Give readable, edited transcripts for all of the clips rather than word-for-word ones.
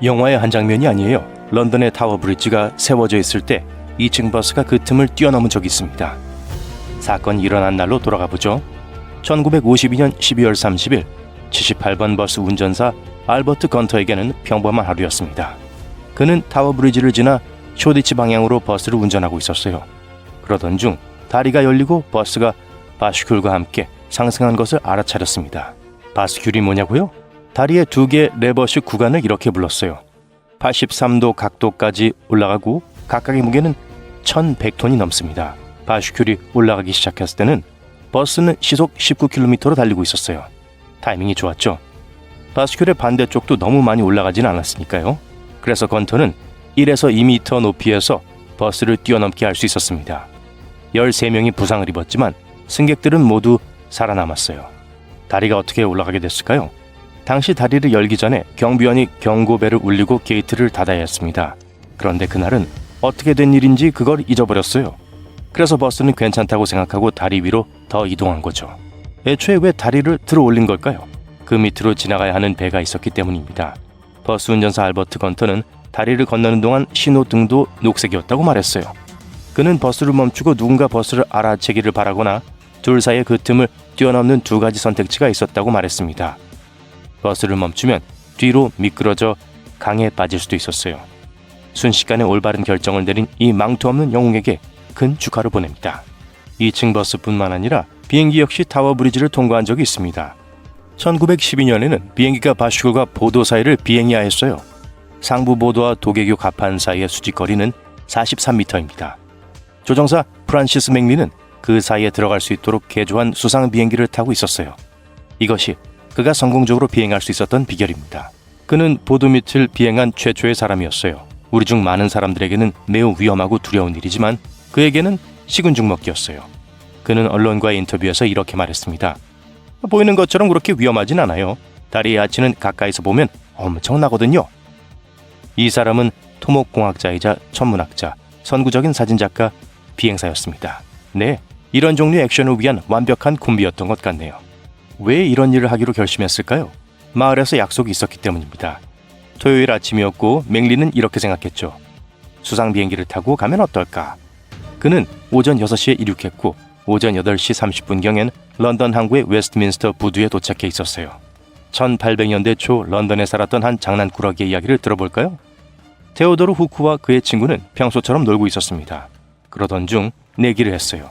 영화의 한 장면이 아니에요. 런던의 타워 브리지가 세워져 있을 때 2층 버스가 그 틈을 뛰어넘은 적이 있습니다. 사건이 일어난 날로 돌아가 보죠. 1952년 12월 30일 78번 버스 운전사 알버트 건터에게는 평범한 하루였습니다. 그는 타워 브리지를 지나 쇼디치 방향으로 버스를 운전하고 있었어요. 그러던 중 다리가 열리고 버스가 바스큘과 함께 상승한 것을 알아차렸습니다. 바스큘이 뭐냐고요? 다리의 두 개 레버식 구간을 이렇게 불렀어요. 83도 각도까지 올라가고 각각의 무게는 1100톤이 넘습니다. 바스큘이 올라가기 시작했을 때는 버스는 시속 19km로 달리고 있었어요. 타이밍이 좋았죠. 바스큘의 반대쪽도 너무 많이 올라가진 않았으니까요. 그래서 건터는 1에서 2m 높이에서 버스를 뛰어넘게 할 수 있었습니다. 13명이 부상을 입었지만 승객들은 모두 살아남았어요. 다리가 어떻게 올라가게 됐을까요? 당시 다리를 열기 전에 경비원이 경고벨을 울리고 게이트를 닫아야 했습니다. 그런데 그날은 어떻게 된 일인지 그걸 잊어버렸어요. 그래서 버스는 괜찮다고 생각하고 다리 위로 더 이동한 거죠. 애초에 왜 다리를 들어 올린 걸까요? 그 밑으로 지나가야 하는 배가 있었기 때문입니다. 버스 운전사 알버트 건터는 다리를 건너는 동안 신호등도 녹색이었다고 말했어요. 그는 버스를 멈추고 누군가 버스를 알아채기를 바라거나 둘 사이의 그 틈을 뛰어넘는 두 가지 선택지가 있었다고 말했습니다. 버스를 멈추면 뒤로 미끄러져 강에 빠질 수도 있었어요. 순식간에 올바른 결정을 내린 이 망투 없는 영웅에게 큰 축하를 보냅니다. 2층 버스뿐만 아니라 비행기 역시 타워 브리지를 통과한 적이 있습니다. 1912년에는 비행기가 바슈쿨과 보도 사이를 비행이하였어요. 상부 보도와 도계교 갑판 사이의 수직거리는 43m입니다. 조종사 프란시스 맥리는 그 사이에 들어갈 수 있도록 개조한 수상 비행기를 타고 있었어요. 이것이 그가 성공적으로 비행할 수 있었던 비결입니다. 그는 보도 밑을 비행한 최초의 사람이었어요. 우리 중 많은 사람들에게는 매우 위험하고 두려운 일이지만 그에게는 식은 죽 먹기였어요. 그는 언론과의 인터뷰에서 이렇게 말했습니다. 보이는 것처럼 그렇게 위험하진 않아요. 다리의 아치는 가까이서 보면 엄청나거든요. 이 사람은 토목공학자이자 천문학자, 선구적인 사진작가, 비행사였습니다. 네, 이런 종류의 액션을 위한 완벽한 콤비였던 것 같네요. 왜 이런 일을 하기로 결심했을까요? 마을에서 약속이 있었기 때문입니다. 토요일 아침이었고 맥리는 이렇게 생각했죠. 수상 비행기를 타고 가면 어떨까? 그는 오전 6시에 이륙했고 오전 8시 30분경엔 런던 항구의 웨스트민스터 부두에 도착해 있었어요. 1800년대 초 런던에 살았던 한 장난꾸러기의 이야기를 들어볼까요? 테오도르 후크와 그의 친구는 평소처럼 놀고 있었습니다. 그러던 중 내기를 했어요.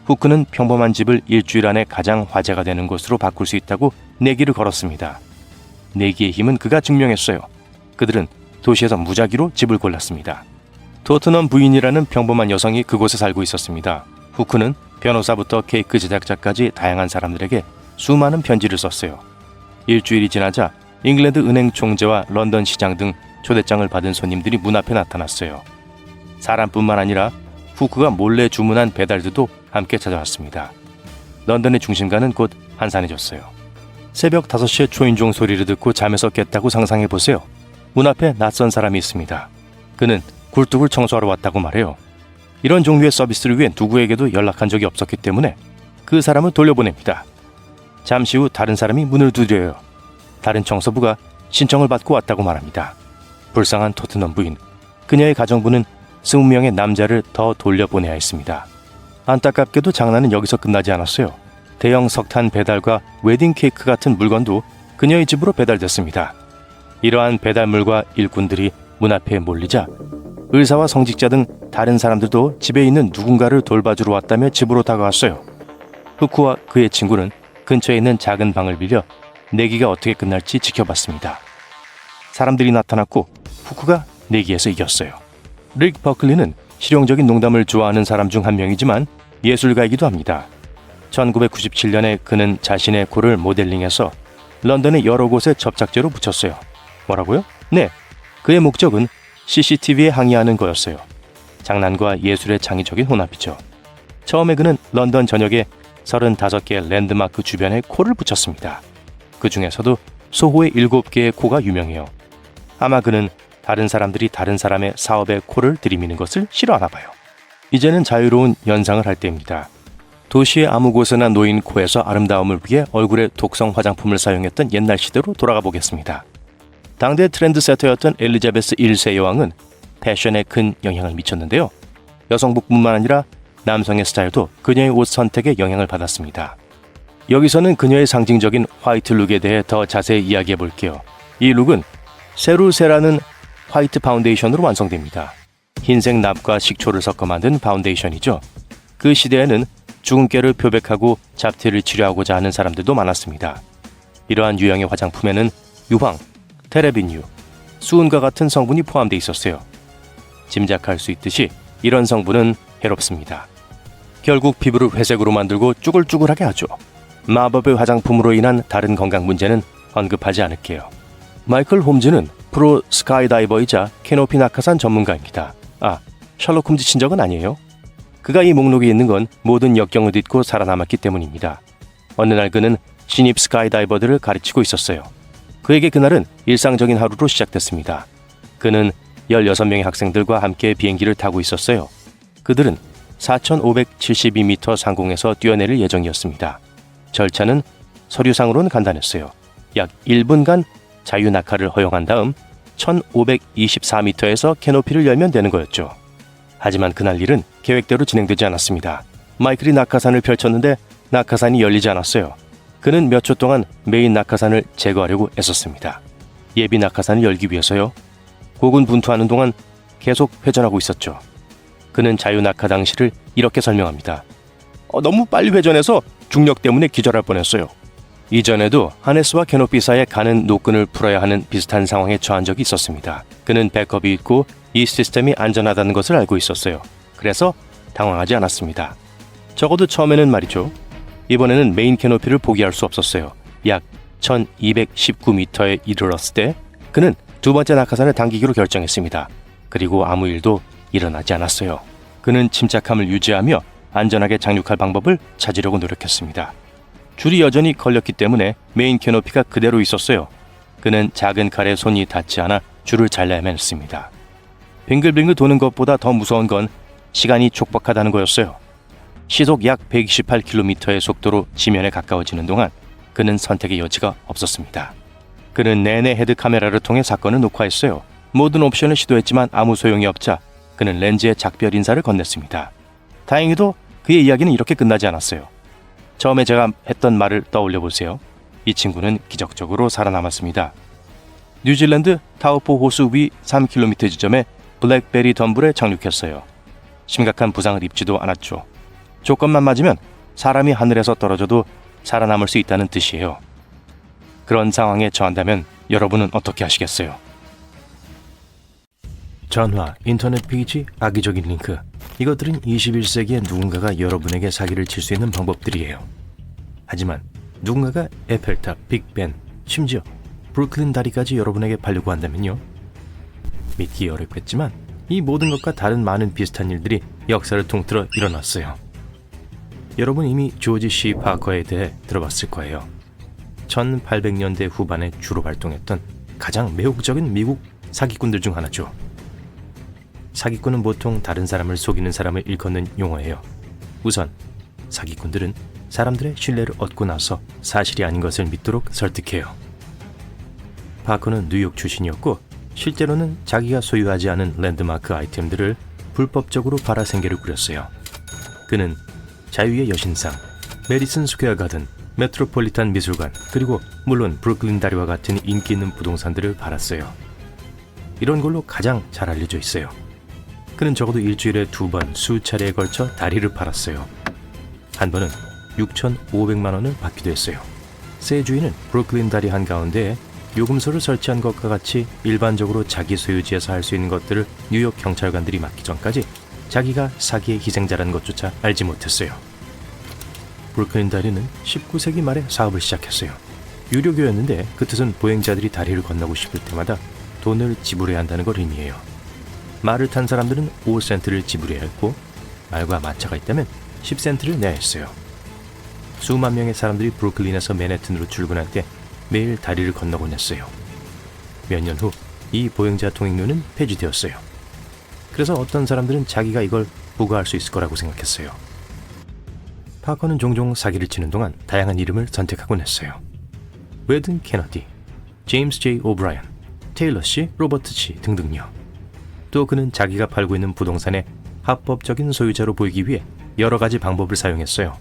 후크는 평범한 집을 일주일 안에 가장 화제가 되는 곳으로 바꿀 수 있다고 내기를 걸었습니다. 내기의 힘은 그가 증명했어요. 그들은 도시에서 무작위로 집을 골랐습니다. 토트넘 부인이라는 평범한 여성이 그곳에 살고 있었습니다. 후크는 변호사부터 케이크 제작자까지 다양한 사람들에게 수많은 편지를 썼어요. 일주일이 지나자 잉글랜드 은행 총재와 런던 시장 등 초대장을 받은 손님들이 문 앞에 나타났어요. 사람뿐만 아니라 후크가 몰래 주문한 배달들도 함께 찾아왔습니다. 런던의 중심가는 곧 한산해졌어요. 새벽 5시에 초인종 소리를 듣고 잠에서 깼다고 상상해보세요. 문 앞에 낯선 사람이 있습니다. 그는 굴뚝을 청소하러 왔다고 말해요. 이런 종류의 서비스를 위해 누구에게도 연락한 적이 없었기 때문에 그 사람을 돌려보냅니다. 잠시 후 다른 사람이 문을 두드려요. 다른 청소부가 신청을 받고 왔다고 말합니다. 불쌍한 토트넘 부인, 그녀의 가정부는 20명의 남자를 더 돌려보내야 했습니다. 안타깝게도 장난은 여기서 끝나지 않았어요. 대형 석탄 배달과 웨딩 케이크 같은 물건도 그녀의 집으로 배달됐습니다. 이러한 배달물과 일꾼들이 문 앞에 몰리자 의사와 성직자 등 다른 사람들도 집에 있는 누군가를 돌봐주러 왔다며 집으로 다가왔어요. 후크와 그의 친구는 근처에 있는 작은 방을 빌려 내기가 어떻게 끝날지 지켜봤습니다. 사람들이 나타났고 후크가 내기에서 이겼어요. 릭 버클리는 실용적인 농담을 좋아하는 사람 중 한 명이지만 예술가이기도 합니다. 1997년에 그는 자신의 코를 모델링해서 런던의 여러 곳에 접착제로 붙였어요. 뭐라고요? 네, 그의 목적은 CCTV에 항의하는 거였어요. 장난과 예술의 창의적인 혼합이죠. 처음에 그는 런던 전역에 35개의 랜드마크 주변에 코를 붙였습니다. 그 중에서도 소호의 7개의 코가 유명해요. 아마 그는 다른 사람들이 다른 사람의 사업에 코를 들이미는 것을 싫어하나 봐요. 이제는 자유로운 연상을 할 때입니다. 도시의 아무 곳에나 놓인 코에서 아름다움을 위해 얼굴에 독성 화장품을 사용했던 옛날 시대로 돌아가 보겠습니다. 당대 트렌드세터였던 엘리자베스 1세 여왕은 패션에 큰 영향을 미쳤는데요. 여성복뿐만 아니라 남성의 스타일도 그녀의 옷 선택에 영향을 받았습니다. 여기서는 그녀의 상징적인 화이트 룩에 대해 더 자세히 이야기해 볼게요. 이 룩은 세루세라는 화이트 파운데이션으로 완성됩니다. 흰색 납과 식초를 섞어 만든 파운데이션이죠. 그 시대에는 주근깨를 표백하고 잡티를 치료하고자 하는 사람들도 많았습니다. 이러한 유형의 화장품에는 유황, 테레빈유, 수은과 같은 성분이 포함되어 있었어요. 짐작할 수 있듯이 이런 성분은 해롭습니다. 결국 피부를 회색으로 만들고 쭈글쭈글하게 하죠. 마법의 화장품으로 인한 다른 건강 문제는 언급하지 않을게요. 마이클 홈즈는 프로 스카이다이버이자 캐노피 낙하산 전문가입니다. 셜록 홈즈 친적은 아니에요. 그가 이 목록에 있는 건 모든 역경을 딛고 살아남았기 때문입니다. 어느 날 그는 신입 스카이다이버들을 가르치고 있었어요. 그에게 그날은 일상적인 하루로 시작됐습니다. 그는 16명의 학생들과 함께 비행기를 타고 있었어요. 그들은 4,572m 상공에서 뛰어내릴 예정이었습니다. 절차는 서류상으로는 간단했어요. 약 1분간 자유낙하를 허용한 다음 1,524m에서 캐노피를 열면 되는 거였죠. 하지만 그날 일은 계획대로 진행되지 않았습니다. 마이클이 낙하산을 펼쳤는데 낙하산이 열리지 않았어요. 그는 몇 초 동안 메인 낙하산을 제거하려고 애썼습니다. 예비 낙하산을 열기 위해서요. 고군분투하는 동안 계속 회전하고 있었죠. 그는 자유낙하 당시를 이렇게 설명합니다. 너무 빨리 회전해서 중력 때문에 기절할 뻔했어요. 이전에도 하네스와 캐노피 사이에 가는 노끈을 풀어야 하는 비슷한 상황에 처한 적이 있었습니다. 그는 백업이 있고 이 시스템이 안전하다는 것을 알고 있었어요. 그래서 당황하지 않았습니다. 적어도 처음에는 말이죠. 이번에는 메인 캐노피를 포기할 수 없었어요. 약 1219m에 이르렀을 때 그는 두 번째 낙하산을 당기기로 결정했습니다. 그리고 아무 일도 일어나지 않았어요. 그는 침착함을 유지하며 안전하게 장륙할 방법을 찾으려고 노력했습니다. 줄이 여전히 걸렸기 때문에 메인 캐노피가 그대로 있었어요. 그는 작은 칼에 손이 닿지 않아 줄을 잘라야만 했습니다. 빙글빙글 도는 것보다 더 무서운 건 시간이 촉박하다는 거였어요. 시속 약 128km의 속도로 지면에 가까워지는 동안 그는 선택의 여지가 없었습니다. 그는 내내 헤드 카메라를 통해 사건을 녹화했어요. 모든 옵션을 시도했지만 아무 소용이 없자 그는 렌즈에 작별 인사를 건넸습니다. 다행히도 그의 이야기는 이렇게 끝나지 않았어요. 처음에 제가 했던 말을 떠올려 보세요. 이 친구는 기적적으로 살아남았습니다. 뉴질랜드 타우포 호수 위 3km 지점에 블랙베리 덤블에 착륙했어요. 심각한 부상을 입지도 않았죠. 조건만 맞으면 사람이 하늘에서 떨어져도 살아남을 수 있다는 뜻이에요. 그런 상황에 처한다면 여러분은 어떻게 하시겠어요? 전화, 인터넷 페이지, 악의적인 링크. 이것들은 21세기에 누군가가 여러분에게 사기를 칠 수 있는 방법들이에요. 하지만 누군가가 에펠탑, 빅벤, 심지어 브루클린 다리까지 여러분에게 팔려고 한다면요? 믿기 어렵겠지만 이 모든 것과 다른 많은 비슷한 일들이 역사를 통틀어 일어났어요. 여러분 이미 조지 C. 파커에 대해 들어봤을 거예요. 1800년대 후반에 주로 활동했던 가장 매혹적인 미국 사기꾼들 중 하나죠. 사기꾼은 보통 다른 사람을 속이는 사람을 일컫는 용어예요. 우선 사기꾼들은 사람들의 신뢰를 얻고 나서 사실이 아닌 것을 믿도록 설득해요. 파커는 뉴욕 출신이었고 실제로는 자기가 소유하지 않은 랜드마크 아이템들을 불법적으로 팔아 생계를 꾸렸어요. 그는 자유의 여신상, 메디슨 스퀘어 가든, 메트로폴리탄 미술관, 그리고 물론 브루클린 다리와 같은 인기 있는 부동산들을 팔았어요. 이런 걸로 가장 잘 알려져 있어요. 그는 적어도 일주일에 2번 수차례에 걸쳐 다리를 팔았어요. 한 번은 6,500만 원을 받기도 했어요. 새 주인은 브루클린 다리 한가운데에 요금소를 설치한 것과 같이 일반적으로 자기 소유지에서 할 수 있는 것들을 뉴욕 경찰관들이 맡기 전까지 자기가 사기의 희생자라는 것조차 알지 못했어요. 브루클린 다리는 19세기 말에 사업을 시작했어요. 유료교였는데 그 뜻은 보행자들이 다리를 건너고 싶을 때마다 돈을 지불해야 한다는 걸 의미해요. 말을 탄 사람들은 5센트를 지불해야 했고 말과 마차가 있다면 10센트를 내야 했어요. 수만 명의 사람들이 브루클린에서 맨해튼으로 출근할 때 매일 다리를 건너곤 했어요. 몇 년 후 이 보행자 통행료는 폐지되었어요. 그래서 어떤 사람들은 자기가 이걸 부과할 수 있을 거라고 생각했어요. 파커는 종종 사기를 치는 동안 다양한 이름을 선택하곤 했어요. 웨든 케너디, 제임스 J. 오브라이언, 테일러 씨, 로버트 씨 등등요. 또 그는 자기가 팔고 있는 부동산의 합법적인 소유자로 보이기 위해 여러 가지 방법을 사용했어요.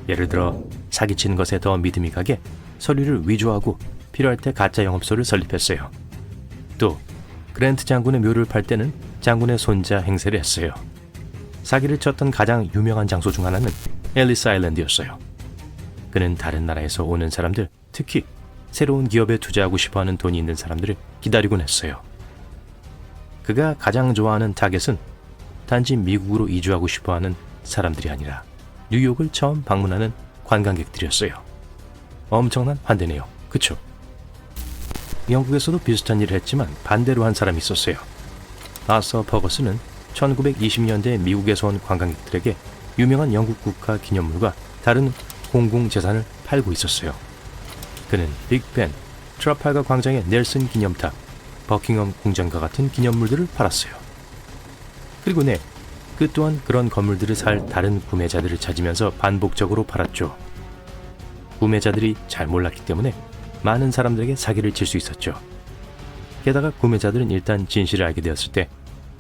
예를 들어 사기치는 것에 더 믿음이 가게 서류를 위조하고 필요할 때 가짜 영업소를 설립했어요. 또 그랜트 장군의 묘를 팔 때는 장군의 손자 행세를 했어요. 사기를 쳤던 가장 유명한 장소 중 하나는 앨리스 아일랜드였어요. 그는 다른 나라에서 오는 사람들, 특히 새로운 기업에 투자하고 싶어하는 돈이 있는 사람들을 기다리곤 했어요. 그가 가장 좋아하는 타겟은 단지 미국으로 이주하고 싶어하는 사람들이 아니라 뉴욕을 처음 방문하는 관광객들이었어요. 엄청난 환대네요. 그쵸? 영국에서도 비슷한 일을 했지만 반대로 한 사람이 있었어요. 아서 버거스는 1920년대 미국에서 온 관광객들에게 유명한 영국 국가 기념물과 다른 공공재산을 팔고 있었어요. 그는 빅벤, 트라팔가 광장의 넬슨 기념탑, 버킹엄 궁전과 같은 기념물들을 팔았어요. 그리고 그 또한 그런 건물들을 살 다른 구매자들을 찾으면서 반복적으로 팔았죠. 구매자들이 잘 몰랐기 때문에 많은 사람들에게 사기를 칠 수 있었죠. 게다가 구매자들은 일단 진실을 알게 되었을 때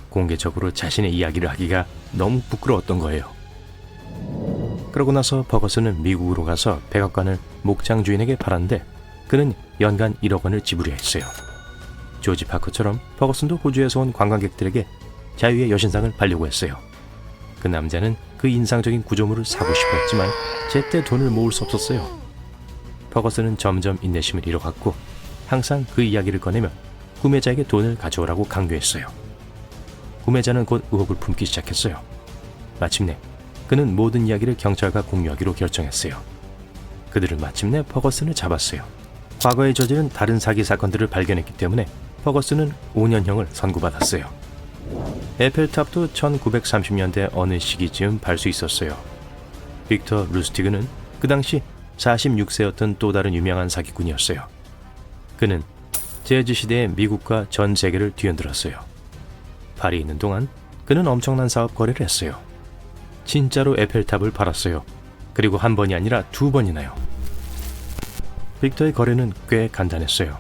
공개적으로 자신의 이야기를 하기가 너무 부끄러웠던 거예요. 그러고 나서 버거스는 미국으로 가서 백악관을 목장 주인에게 팔았는데 그는 연간 1억 원을 지불해야 했어요. 조지 파커처럼 버거슨도 호주에서 온 관광객들에게 자유의 여신상을 팔려고 했어요. 그 남자는 그 인상적인 구조물을 사고 싶어 했지만 제때 돈을 모을 수 없었어요. 버거슨은 점점 인내심을 잃어갔고 항상 그 이야기를 꺼내며 구매자에게 돈을 가져오라고 강요했어요. 구매자는 곧 의혹을 품기 시작했어요. 마침내 그는 모든 이야기를 경찰과 공유하기로 결정했어요. 그들은 마침내 버거슨을 잡았어요. 과거에 저지른 다른 사기 사건들을 발견했기 때문에 버거슨은 5년형을 선고받았어요. 에펠탑도 1930년대 어느 시기쯤 팔 수 있었어요. 빅터 루스티그는 그 당시 46세였던 또 다른 유명한 사기꾼이었어요. 그는 재즈 시대의 미국과 전 세계를 뒤흔들었어요. 파리에 있는 동안 그는 엄청난 사업 거래를 했어요. 진짜로 에펠탑을 팔았어요. 그리고 한 번이 아니라 2번이나요. 빅터의 거래는 꽤 간단했어요.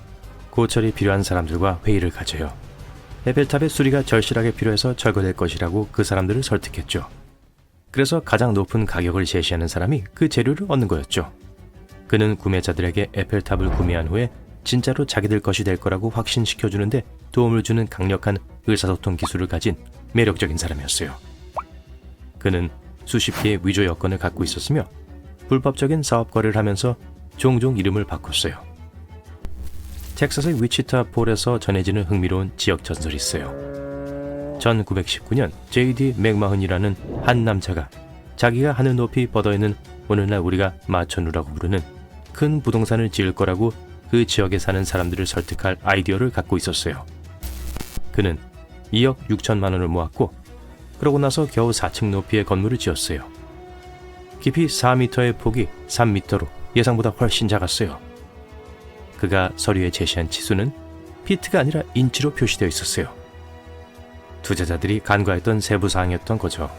고철이 필요한 사람들과 회의를 가져요. 에펠탑의 수리가 절실하게 필요해서 철거될 것이라고 그 사람들을 설득했죠. 그래서 가장 높은 가격을 제시하는 사람이 그 재료를 얻는 거였죠. 그는 구매자들에게 에펠탑을 구매한 후에 진짜로 자기들 것이 될 거라고 확신시켜주는데 도움을 주는 강력한 의사소통 기술을 가진 매력적인 사람이었어요. 그는 수십 개의 위조 여권을 갖고 있었으며 불법적인 사업 거래를 하면서 종종 이름을 바꿨어요. 텍사스의 위치타 폴에서 전해지는 흥미로운 지역 전설이 있어요. 1919년 J.D. 맥마흔이라는 한 남자가 자기가 하늘 높이 뻗어있는 오늘날 우리가 마천루라고 부르는 큰 부동산을 지을 거라고 그 지역에 사는 사람들을 설득할 아이디어를 갖고 있었어요. 그는 2억 6천만 원을 모았고 그러고 나서 겨우 4층 높이의 건물을 지었어요. 깊이 4m의 폭이 3m로 예상보다 훨씬 작았어요. 그가 서류에 제시한 치수는 피트가 아니라 인치로 표시되어 있었어요. 투자자들이 간과했던 세부 사항이었던 거죠.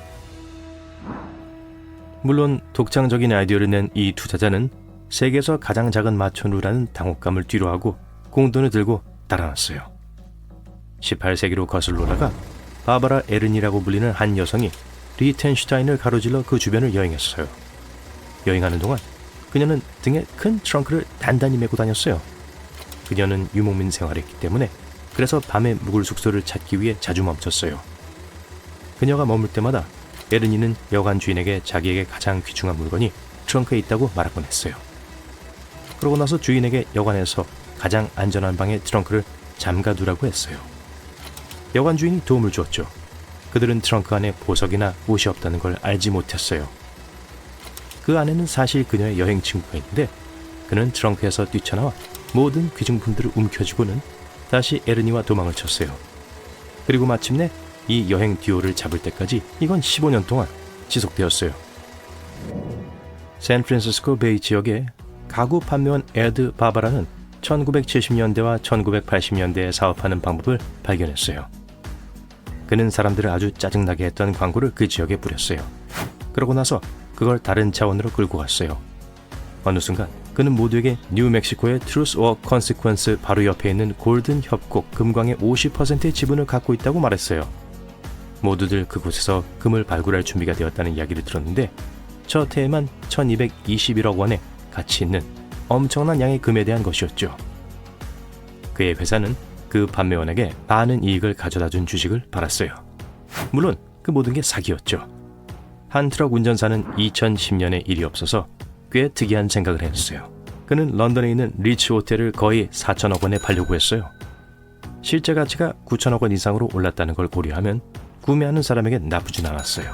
물론 독창적인 아이디어를 낸 이 투자자는 세계에서 가장 작은 마천루라는 당혹감을 뒤로하고 공돈을 들고 따라왔어요. 18세기로 거슬러 올라가 바바라 에른이라고 불리는 한 여성이 리텐슈타인을 가로질러 그 주변을 여행했어요. 여행하는 동안 그녀는 등에 큰 트렁크를 단단히 메고 다녔어요. 그녀는 유목민 생활을 했기 때문에 그래서 밤에 묵을 숙소를 찾기 위해 자주 멈췄어요. 그녀가 머물 때마다 에르니는 여관 주인에게 자기에게 가장 귀중한 물건이 트렁크에 있다고 말하곤 했어요. 그러고 나서 주인에게 여관에서 가장 안전한 방에 트렁크를 잠가두라고 했어요. 여관 주인이 도움을 주었죠. 그들은 트렁크 안에 보석이나 옷이 없다는 걸 알지 못했어요. 그 안에는 사실 그녀의 여행 친구가 있는데 그는 트렁크에서 뛰쳐나와 모든 귀중품들을 움켜쥐고는 다시 에르니와 도망을 쳤어요. 그리고 마침내 이 여행 듀오를 잡을 때까지 이건 15년 동안 지속되었어요. 샌프란시스코 베이 지역의 가구 판매원 에드 바바라는 1970년대와 1980년대에 사업하는 방법을 발견했어요. 그는 사람들을 아주 짜증나게 했던 광고를 그 지역에 뿌렸어요. 그러고 나서 그걸 다른 차원으로 끌고 갔어요. 어느 순간 그는 모두에게 뉴멕시코의 트루스 or 컨시퀀스 바로 옆에 있는 골든 협곡 금광의 50%의 지분을 갖고 있다고 말했어요. 모두들 그곳에서 금을 발굴할 준비가 되었다는 이야기를 들었는데 첫 해에만 1221억 원의 가치 있는 엄청난 양의 금에 대한 것이었죠. 그의 회사는 그 판매원에게 많은 이익을 가져다준 주식을 팔았어요. 물론 그 모든 게 사기였죠. 한 트럭 운전사는 2010년에 일이 없어서 꽤 특이한 생각을 했어요. 그는 런던에 있는 리츠 호텔을 거의 4천억 원에 팔려고 했어요. 실제 가치가 9천억 원 이상으로 올랐다는 걸 고려하면 구매하는 사람에게 나쁘진 않았어요.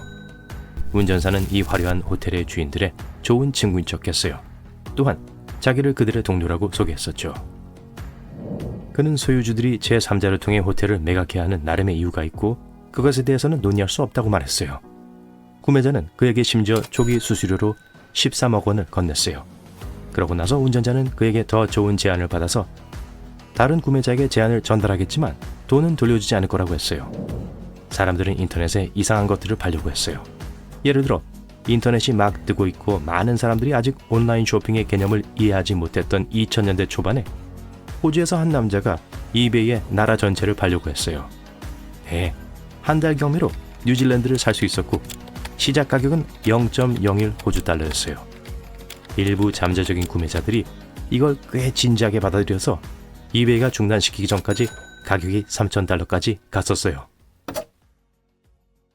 운전사는 이 화려한 호텔의 주인들의 좋은 친구인 척했어요. 또한 자기를 그들의 동료라고 소개했었죠. 그는 소유주들이 제3자를 통해 호텔을 매각해야 하는 나름의 이유가 있고 그것에 대해서는 논의할 수 없다고 말했어요. 구매자는 그에게 심지어 초기 수수료로 13억 원을 건넸어요. 그러고 나서 운전자는 그에게 더 좋은 제안을 받아서 다른 구매자에게 제안을 전달하겠지만 돈은 돌려주지 않을 거라고 했어요. 사람들은 인터넷에 이상한 것들을 팔려고 했어요. 예를 들어 인터넷이 막 뜨고 있고 많은 사람들이 아직 온라인 쇼핑의 개념을 이해하지 못했던 2000년대 초반에 호주에서 한 남자가 이베이에 나라 전체를 팔려고 했어요. 네, 한 달 경매로 뉴질랜드를 살 수 있었고 시작 가격은 0.01 호주 달러였어요. 일부 잠재적인 구매자들이 이걸 꽤 진지하게 받아들여서 이베이가 중단시키기 전까지 가격이 3,000달러까지 갔었어요.